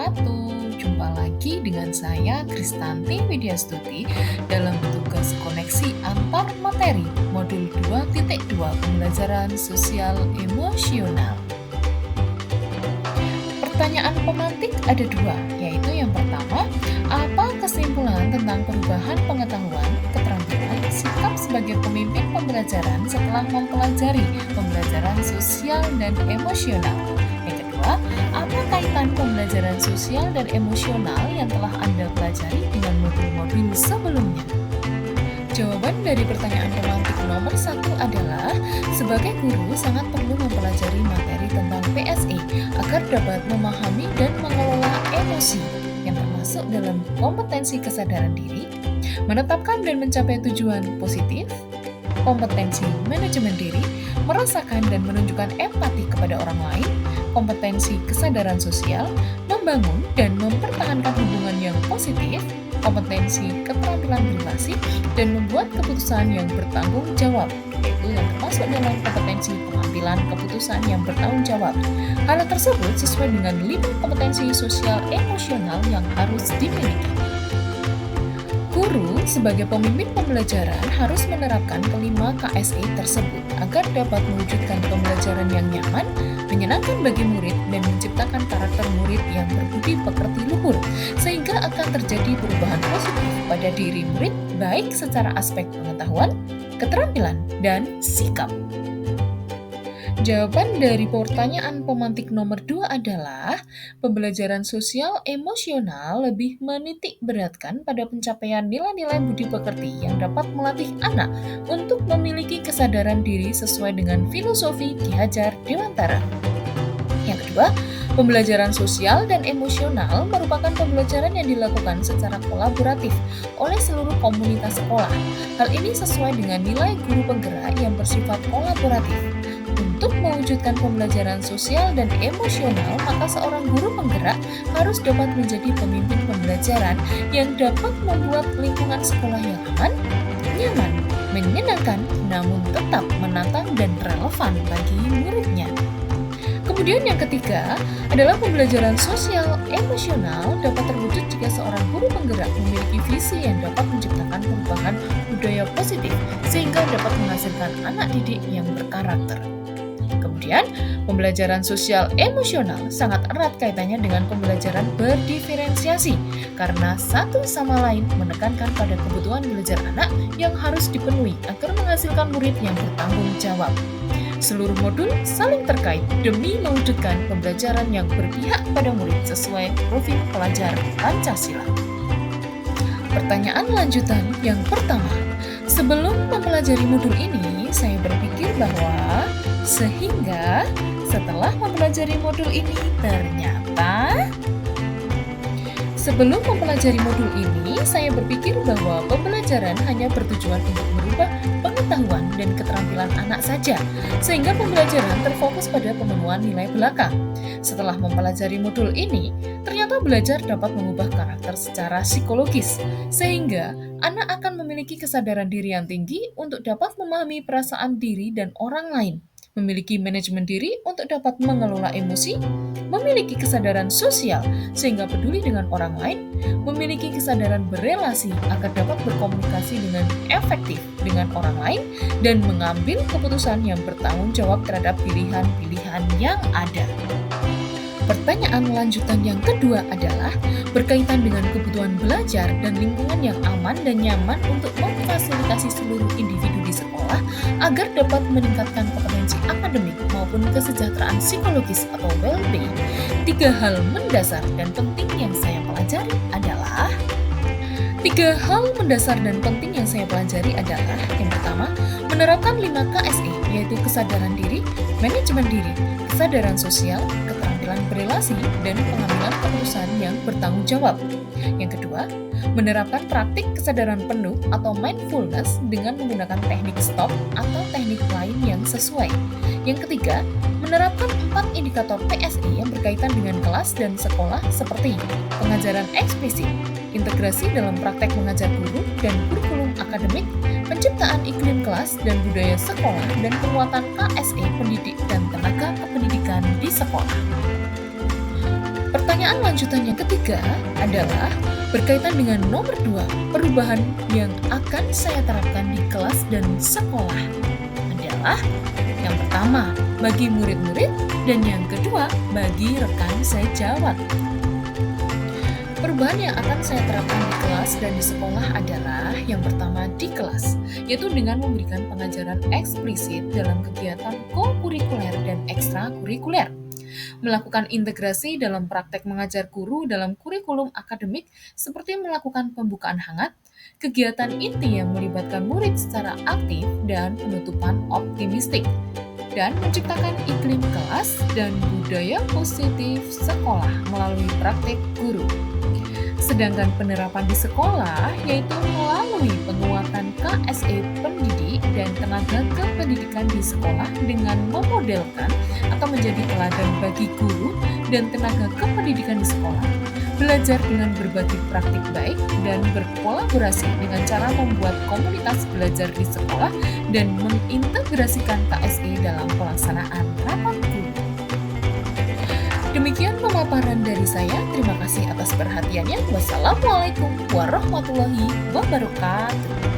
wabarakatuh. Jumpa lagi dengan saya Kristanti Widyastuti dalam tugas koneksi antar materi modul 2.2 pembelajaran sosial emosional. Pertanyaan pemantik ada dua, yaitu yang pertama, apa kesimpulan tentang perubahan pengetahuan, keterampilan, sikap sebagai pemimpin pembelajaran setelah mempelajari pembelajaran sosial dan emosional? Yang kedua, apa kaitan pembelajaran sosial dan emosional yang telah Anda pelajari dengan modul-modul sebelumnya? Jawaban dari pertanyaan pemantik nomor 1 adalah, sebagai guru sangat perlu mempelajari materi tentang PSE agar dapat memahami dan mengelola emosi yang termasuk dalam kompetensi kesadaran diri, menetapkan dan mencapai tujuan positif, kompetensi manajemen diri, merasakan dan menunjukkan empati kepada orang lain, kompetensi kesadaran sosial, membangun dan mempertahankan hubungan yang positif, kompetensi keterampilan berrelasi, dan membuat keputusan yang bertanggung jawab, yaitu yang termasuk dalam kompetensi pengambilan keputusan yang bertanggung jawab. Hal tersebut sesuai dengan 5 kompetensi sosial emosional yang harus dimiliki. Guru sebagai pemimpin pembelajaran harus menerapkan kelima KSE tersebut agar dapat mewujudkan pembelajaran yang nyaman, menyenangkan bagi murid, dan menciptakan karakter murid yang berbudi pekerti luhur, sehingga akan terjadi perubahan positif pada diri murid baik secara aspek pengetahuan, keterampilan, dan sikap. Jawaban dari pertanyaan pemantik nomor 2 adalah, pembelajaran sosial emosional lebih menitik beratkan pada pencapaian nilai-nilai budi pekerti yang dapat melatih anak untuk memiliki kesadaran diri sesuai dengan filosofi Ki Hajar Dewantara. Yang kedua, pembelajaran sosial dan emosional merupakan pembelajaran yang dilakukan secara kolaboratif oleh seluruh komunitas sekolah. Hal ini sesuai dengan nilai guru penggerak yang bersifat kolaboratif. Untuk mewujudkan pembelajaran sosial dan emosional, maka seorang guru penggerak harus dapat menjadi pemimpin pembelajaran yang dapat membuat lingkungan sekolah yang aman, nyaman, menyenangkan, namun tetap menantang dan relevan bagi muridnya. Kemudian yang ketiga adalah pembelajaran sosial emosional dapat terwujud jika seorang guru penggerak memiliki visi yang dapat menciptakan perubahan budaya positif sehingga dapat menghasilkan anak didik yang berkarakter. Kemudian, pembelajaran sosial emosional sangat erat kaitannya dengan pembelajaran berdiferensiasi karena satu sama lain menekankan pada kebutuhan belajar anak yang harus dipenuhi agar menghasilkan murid yang bertanggung jawab. Seluruh modul saling terkait demi mewujudkan pembelajaran yang berpihak pada murid sesuai profil pelajar Pancasila. Pertanyaan lanjutan yang pertama, sebelum mempelajari modul ini, saya berpikir bahwa sehingga setelah mempelajari modul ini ternyata sebelum mempelajari modul ini, saya berpikir bahwa pembelajaran hanya bertujuan untuk merubah pengetahuan dan keterampilan anak saja, sehingga pembelajaran terfokus pada pemenuhan nilai belaka. Setelah mempelajari modul ini, ternyata belajar dapat mengubah karakter secara psikologis, sehingga anak akan memiliki kesadaran diri yang tinggi untuk dapat memahami perasaan diri dan orang lain, memiliki manajemen diri untuk dapat mengelola emosi, memiliki kesadaran sosial sehingga peduli dengan orang lain, memiliki kesadaran berelasi agar dapat berkomunikasi dengan efektif dengan orang lain, dan mengambil keputusan yang bertanggung jawab terhadap pilihan-pilihan yang ada. Pertanyaan lanjutan yang kedua adalah berkaitan dengan kebutuhan belajar dan lingkungan yang aman dan nyaman untuk memfasilitasi seluruh individu di sekolah agar dapat meningkatkan kompetensi akademik maupun kesejahteraan psikologis atau well-being. 3 hal mendasar dan penting yang saya pelajari adalah yang pertama, menerapkan 5 KSE, yaitu kesadaran diri, manajemen diri, kesadaran sosial, keterampilan berrelasi, dan pengambilan keputusan yang bertanggung jawab. Yang kedua, menerapkan praktik kesadaran penuh atau mindfulness dengan menggunakan teknik stop atau teknik lain yang sesuai. Yang ketiga, menerapkan 4 indikator PSE yang berkaitan dengan kelas dan sekolah seperti pengajaran eksplisit, integrasi dalam praktek mengajar guru dan kurikulum akademik, penciptaan iklim kelas dan budaya sekolah, dan penguatan KSE pendidik dan tenaga kependidikan di sekolah. Pertanyaan lanjutannya ketiga adalah berkaitan dengan nomor 2, perubahan yang akan saya terapkan di kelas dan sekolah adalah yang pertama, bagi murid-murid, dan yang kedua, bagi rekan sejawat. Perubahan yang akan saya terapkan di kelas dan di sekolah adalah yang pertama di kelas, yaitu dengan memberikan pengajaran eksplisit dalam kegiatan kokurikuler dan ekstrakurikuler, melakukan integrasi dalam praktek mengajar guru dalam kurikulum akademik seperti melakukan pembukaan hangat, kegiatan inti yang melibatkan murid secara aktif dan penutupan optimistik, dan menciptakan iklim kelas dan budaya positif sekolah melalui praktek guru. Sedangkan penerapan di sekolah yaitu melalui penguatan KSE pendidik dan tenaga kependidikan di sekolah dengan memodelkan atau menjadi teladan bagi guru dan tenaga kependidikan di sekolah, belajar dengan berbagi praktik baik dan berkolaborasi dengan cara membuat komunitas belajar di sekolah dan mengintegrasikan KSE dalam pelaksanaan rapat guru. Demikian pemaparan dari saya. Terima kasih atas perhatiannya. Wassalamualaikum warahmatullahi wabarakatuh.